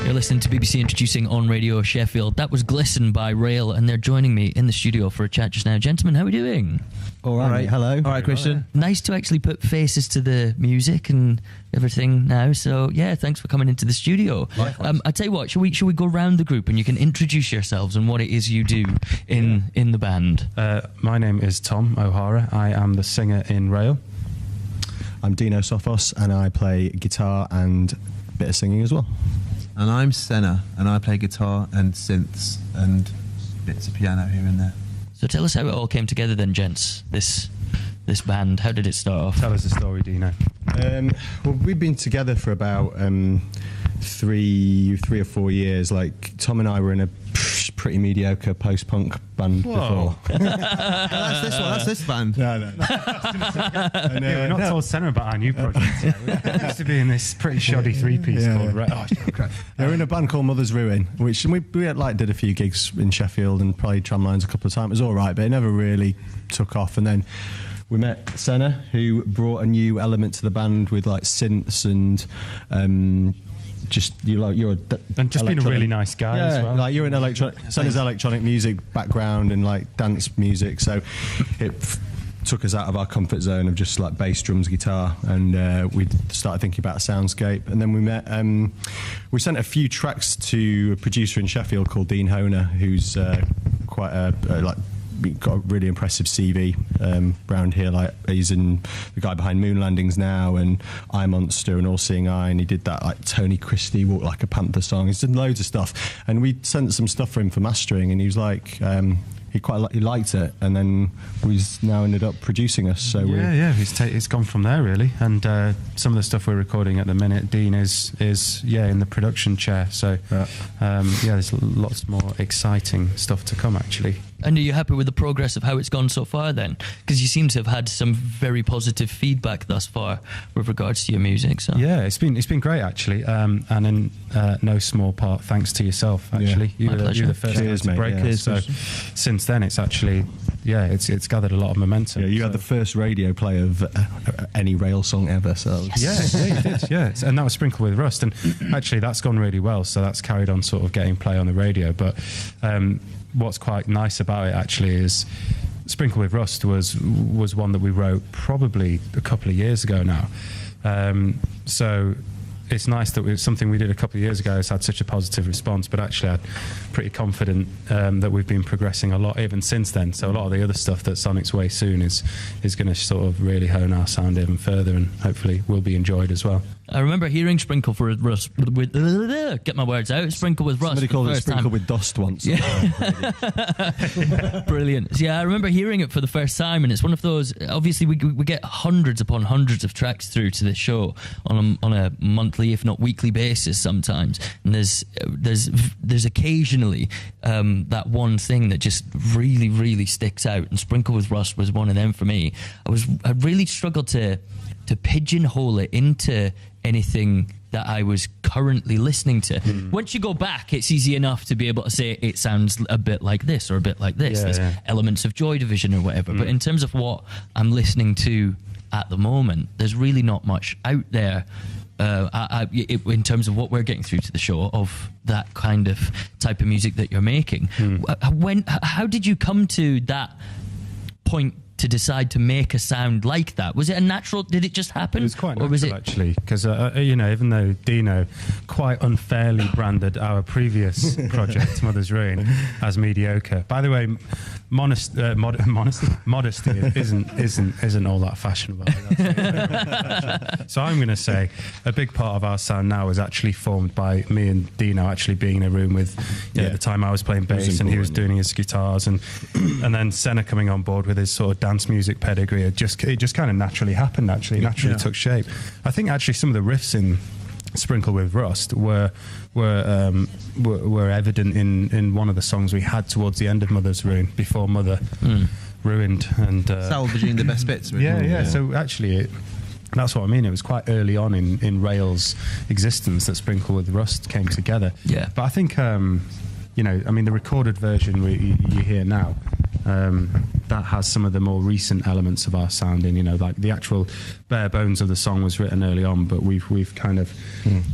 You're listening to BBC Introducing on Radio Sheffield. That was Glisten by RALE, and they're joining me in the studio for a chat just now. Gentlemen, how are we doing? All right. Hello. All right, Christian. Nice to actually put faces to the music and everything now. So, yeah, thanks for coming into the studio. I tell you what, shall we go round the group and you can introduce yourselves and what it is you do in the band? My name is Tom O'Hara. I am the singer in RALE. I'm Dino Sophos, and I play guitar and a bit of singing as well. And I'm Senna, and I play guitar and synths and bits of piano here and there. So tell us how it all came together then, gents, this band. How did it start off? Tell us the story, Dino. Well, we've been together for about 3 or 4 years. Like, Tom and I were in a pretty mediocre post-punk band before. That's this band. No. And, we're not told Senna about our new project yet. We used to be in this pretty shoddy three-piece called They were in a band called Mother's Ruin, which we did a few gigs in Sheffield and played tramlines a couple of times. It was all right, but it never really took off. And then we met Senna, who brought a new element to the band with like synths and you're being a really nice guy as well. Like you're in Senna's electronic music background and like dance music, so it took us out of our comfort zone of just like bass, drums, guitar, and we started thinking about a soundscape. And then we met. We sent a few tracks to a producer in Sheffield called Dean Honer, who's quite got a really impressive CV round here. Like, he's in the guy behind Moon Landings now and I Monster and All Seeing Eye, and he did that like Tony Christie Walk Like a Panther song. He's done loads of stuff, and we sent some stuff for him for mastering, and he was like he liked it, and then he's now ended up producing us. So it's gone from there really. And some of the stuff we're recording at the minute, Dean is in the production chair. So there's lots more exciting stuff to come actually. And are you happy with the progress of how it's gone so far then? Because you seem to have had some very positive feedback thus far with regards to your music. So yeah, it's been great actually, and in no small part thanks to yourself actually. You're the first one to break it. So since then it's actually it's gathered a lot of momentum. Yeah, you had the first radio play of any RALE song ever. So yes. Yeah, you did. Yeah, and that was Sprinkle with Rust, and actually that's gone really well. So that's carried on sort of getting play on the radio, but. What's quite nice about it actually is Sprinkle with Rust was one that we wrote probably a couple of years ago now. So it's nice that it's something we did a couple of years ago has had such a positive response, but actually I'm pretty confident that we've been progressing a lot even since then. So a lot of the other stuff that's on its way soon is going to sort of really hone our sound even further and hopefully will be enjoyed as well. I remember hearing Sprinkle for Rust with get my words out. Sprinkle with Rust. Somebody called it Sprinkle with Dust once. Yeah. Brilliant. Yeah, I remember hearing it for the first time, and it's one of those. Obviously, we get hundreds upon hundreds of tracks through to this show on a monthly, if not weekly basis sometimes. And there's occasionally that one thing that just really, really sticks out. And Sprinkle with Rust was one of them for me. I really struggled to pigeonhole it into anything that I was currently listening to. Once you go back, it's easy enough to be able to say it sounds a bit like this or a bit like this. There's elements of Joy Division or whatever. But in terms of what I'm listening to at the moment, there's really not much out there in terms of what we're getting through to the show of that kind of type of music that you're making. How did you come to that point to decide to make a sound like that? Was it a natural? Did it just happen? It was quite natural actually, because even though Dino quite unfairly branded our previous project, Mother's Ruin, as mediocre. By the way, modesty isn't all that fashionable. So I'm going to say a big part of our sound now is actually formed by me and Dino actually being in a room with. At the time I was playing bass and he was doing his guitars, and then Senna coming on board with his sort of dance music pedigree. It just kind of naturally happened. Took shape. I think actually some of the riffs in Sprinkle with Rust were evident in one of the songs we had towards the end of Mother's Ruin before Mother ruined and salvaging the best bits. So actually that's what I mean. It was quite early on in RALE's existence that Sprinkle with Rust came together. Yeah. But I think the recorded version you hear now, that has some of the more recent elements of our sound in. You know, like the actual bare bones of the song was written early on, but we've kind of,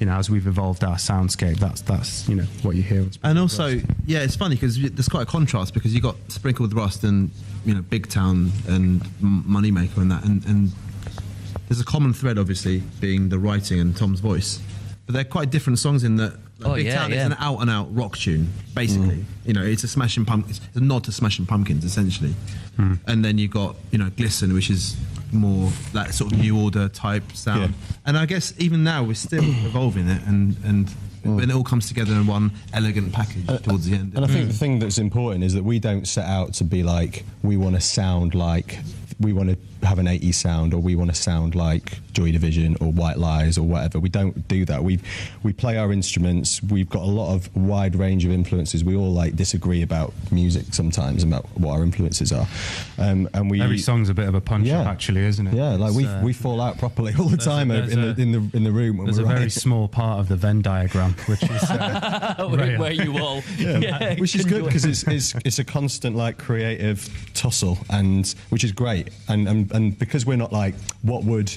you know, as we've evolved our soundscape, that's you know what you hear. And also, yeah, it's funny because there's quite a contrast because you got Sprinkled with Rust and, you know, Big Town and Moneymaker and that, and there's a common thread obviously being the writing and Tom's voice, but they're quite different songs in that. Big Town is an out-and-out rock tune, basically. You know, it's a Smashing Pumpkins, it's a nod to Smashing Pumpkins, essentially. And then you got, you know, Glisten, which is more that sort of New Order type sound. And I guess even now we're still evolving it, and when it all comes together in one elegant package towards the end. And I think the thing that's important is that we don't set out to be like, we want to sound like, we want to have an 80s sound, or we want to sound like Joy Division or White Lies or whatever. We don't do that. We play our instruments. We've got a lot of wide range of influences. We all like disagree about music sometimes, about what our influences are. And every song's a bit of a punch up, actually, isn't it? Yeah, like we fall out properly all the time in the room. When there's a very small part of the Venn diagram, which is where you all, which is good because it's a constant like creative tussle, and which is great. And because we're not like, what would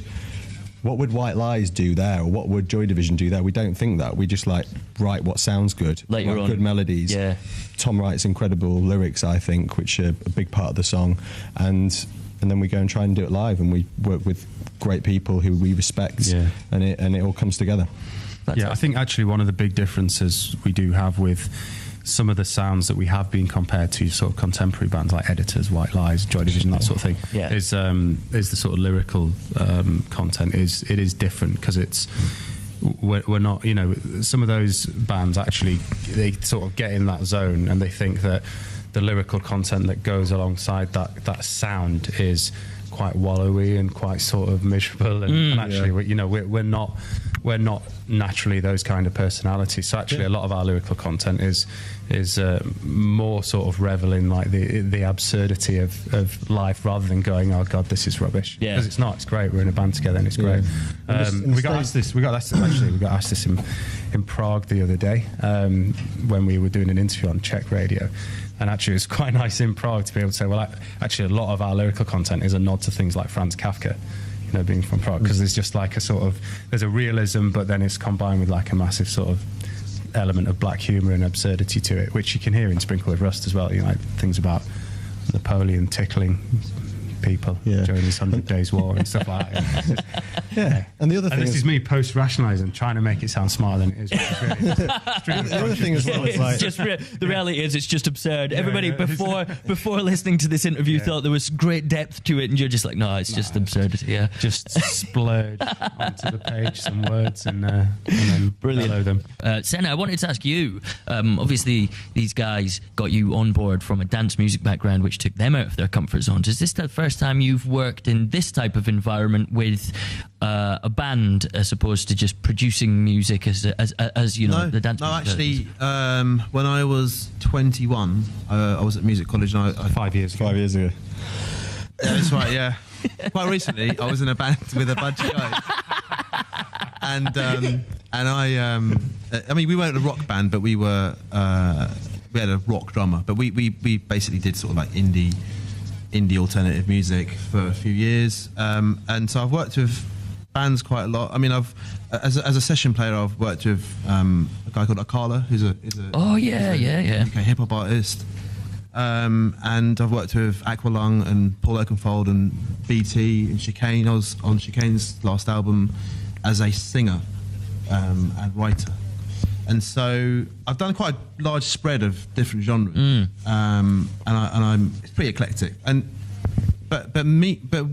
White Lies do there, or what would Joy Division do there? We don't think that. We just like write what sounds good, write good melodies. Yeah. Tom writes incredible lyrics, I think, which are a big part of the song, and then we go and try and do it live, and we work with great people who we respect, and it all comes together. I think actually one of the big differences we do have with some of the sounds that we have been compared to sort of contemporary bands like Editors, White Lies, Joy Division, that sort of thing, is the sort of lyrical content. It is different because it's we're not, you know, some of those bands actually, they sort of get in that zone and they think that the lyrical content that goes alongside that sound is quite wallowy and quite sort of miserable, and actually we're not naturally those kind of personalities. So actually a lot of our lyrical content is more sort of reveling like the absurdity of life, rather than going, oh god, this is rubbish. Because it's not. It's great. We're in a band together and it's great. We got asked this in Prague the other day when we were doing an interview on Czech radio. And actually, it was quite nice in Prague to be able to say, well, actually, a lot of our lyrical content is a nod to things like Franz Kafka, you know, being from Prague, because there's just like a sort of, there's a realism, but then it's combined with like a massive sort of element of black humour and absurdity to it, which you can hear in Sprinkle with Rust as well. You know, like things about Napoleon tickling people during his 100 Days War and stuff like that. And the other thing is me post-rationalising, trying to make it sound smarter than it is. The other thing as well is like, the reality is it's just absurd. Everybody before listening to this interview thought there was great depth to it, and you're just like, no, it's just absurdity. Yeah, just splurge onto the page some words and then follow them. Senna, I wanted to ask you. Obviously, these guys got you on board from a dance music background, which took them out of their comfort zones. Is this the first time you've worked in this type of environment with a band, as opposed to just producing music as you know, the dance? No, actually, when I was 21, I was at music college, and I 5 years ago. Yeah, that's right. Yeah, quite recently, I was in a band with a bunch of guys, and I mean, we weren't a rock band, but we had a rock drummer, but we basically did sort of like indie alternative music for a few years, and so I've worked with bands quite a lot. I mean, as a session player, I've worked with a guy called Akala, who's a UK hip hop artist, and I've worked with Aqualung and Paul Oakenfold and BT and Chicane. I was on Chicane's last album as a singer and writer. And so I've done quite a large spread of different genres, and it's pretty eclectic. But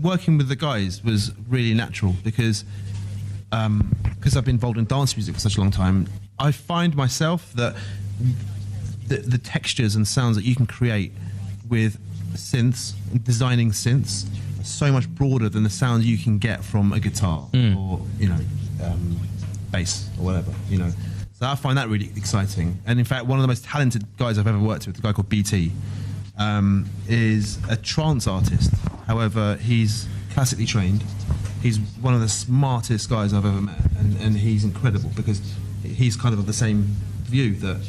working with the guys was really natural because I've been involved in dance music for such a long time. I find myself that the textures and sounds that you can create with synths, designing synths, are so much broader than the sounds you can get from a guitar or bass or whatever, you know. So I find that really exciting. And in fact, one of the most talented guys I've ever worked with, a guy called BT, is a trance artist. However, he's classically trained. He's one of the smartest guys I've ever met, and he's incredible because he's kind of the same view that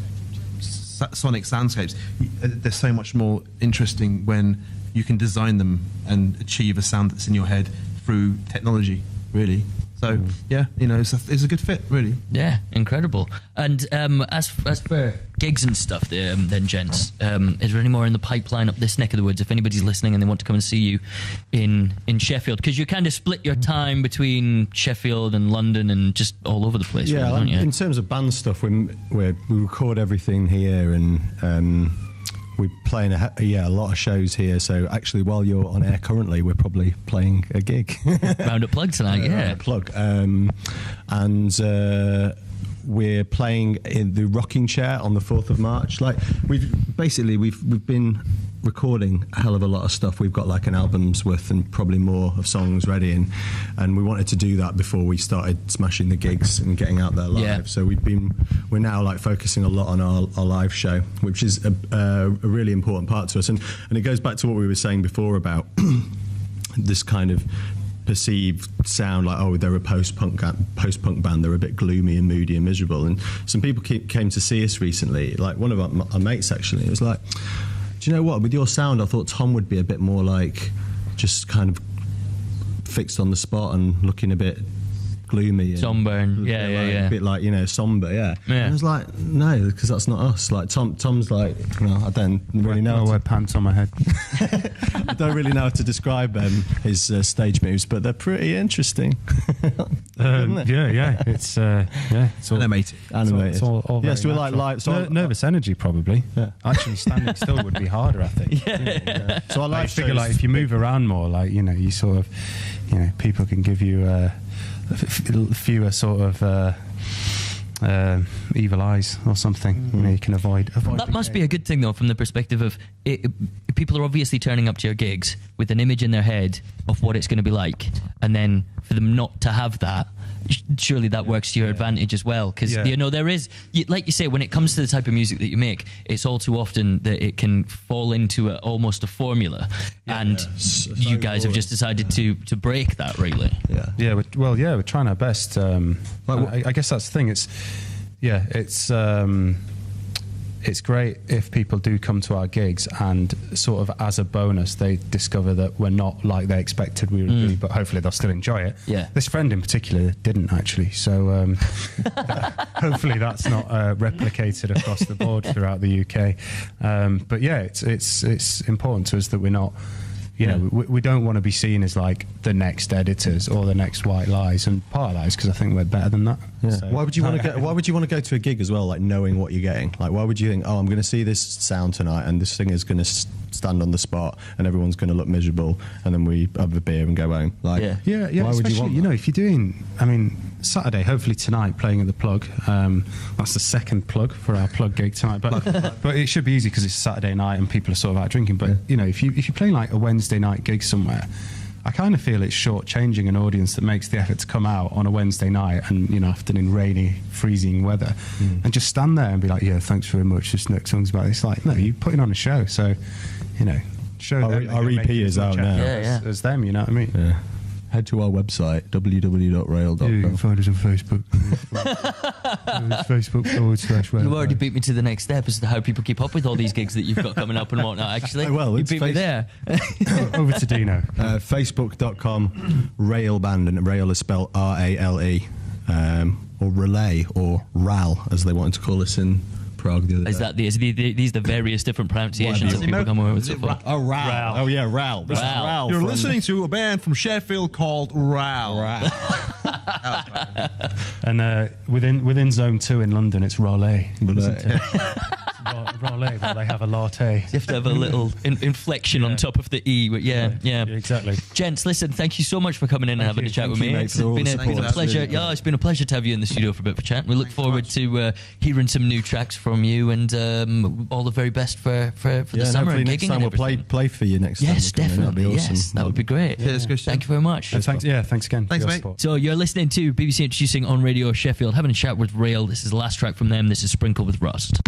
sonic soundscapes, they're so much more interesting when you can design them and achieve a sound that's in your head through technology, really. So yeah, it's a good fit, really. Yeah, incredible. And as for gigs and stuff, then gents, is there any more in the pipeline up this neck of the woods? If anybody's listening and they want to come and see you in Sheffield, because you kind of split your time between Sheffield and London and just all over the place. Yeah, really, don't you? in terms of band stuff, we record everything here, and we're playing a lot of shows here. So actually, while you're on air currently, we're probably playing a gig. Round at Plug tonight, yeah. Plug. And we're playing in the Rocking Chair on the 4th of March. Like we've been recording a hell of a lot of stuff. We've got like an album's worth and probably more of songs ready, and we wanted to do that before we started smashing the gigs and getting out there live. Yeah. So we're now like focusing a lot on our live show, which is a really important part to us, and it goes back to what we were saying before about this kind of perceived sound, like, oh, they're a post-punk band, they're a bit gloomy and moody and miserable. And some people came to see us recently, like one of our mates actually. It was like, do you know what, with your sound I thought Tom would be a bit more like just kind of fixed on the spot and looking a bit gloomy and somber and a bit like, somber. And I was like, no, because that's not us. Like Tom's like, I don't really know. I wear pants on my head. I don't really know how to describe his stage moves, but they're pretty interesting. It's all Animated. It's all very so we're like natural. Nervous energy, probably. Yeah. Actually, standing still would be harder, I think. Yeah. So I like figure like if you move around more, like you sort of, people can give you fewer sort of evil eyes or something. You can avoid That must be a good thing, though, from the perspective of people are obviously turning up to your gigs with an image in their head of what it's going to be like, and then for them not to have that, surely that works to your advantage as well, because there is, like you say, when it comes to the type of music that you make, it's all too often that it can fall into almost a formula, and you guys have just decided to break that, really. We're trying our best. I guess that's the thing. It's great if people do come to our gigs and sort of as a bonus they discover that we're not like they expected we would be, but hopefully they'll still enjoy it. Yeah. This friend in particular didn't actually, so hopefully that's not replicated across the board throughout the UK. But yeah, it's important to us that we're not, we don't want to be seen as like the next Editors or the next White Lies, and part of that is because I think we're better than that. Yeah. So, why would you want to go to a gig as well, like knowing what you're getting? Like, why would you think, I'm going to see this sound tonight and this singer's going to stand on the spot and everyone's going to look miserable, and then we have a beer and go home? Like, why would you want that? If you're doing, Saturday, hopefully tonight, playing at the Plug. That's the second plug for our Plug gig tonight. But it should be easy because it's Saturday night and people are sort of out drinking. But if you're playing like a Wednesday night gig somewhere, I kind of feel it's shortchanging an audience that makes the effort to come out on a Wednesday night and after in rainy, freezing weather, and just stand there and be like, thanks very much. This next song's about. It's like, no, you're putting on a show, so show them. Our EP is out now. As them, you know what I mean? Yeah. Head to our website, www.rale.com. You can find us on Facebook. Facebook.com/rale. You already beat me to the next step as to how people keep up with all these gigs that you've got coming up and whatnot, actually. Well, you beat me there. Over to Dino. Facebook.com, RALE Band, and RALE is spelled RALE, or Relay, or RAL, as they wanted to call us in Prague the other day. Is these the various different pronunciations that people come away with so far? RAL. Oh yeah, RAL. RAL. You're listening to a band from Sheffield called RAL. And within Zone 2 in London, it's RALE. Raleigh, but they have a latte. You have to have a little inflection on top of the E. But yeah, exactly. Gents, listen, thank you so much for coming in and having a chat with me. It's been a pleasure. Yeah, it's been a pleasure to have you in the studio for a bit of a chat. We look forward to hearing some new tracks from you, and all the very best for the summer and next gigging. Time we'll play for you next time. Yes, definitely. That'd be awesome. Yes, that would be great. Cheers, Christian. Thank you very much. Thanks again. Thanks, mate. So you're listening to BBC Introducing on Radio Sheffield, having a chat with RALE. This is the last track from them. This is Sprinkle with Rust.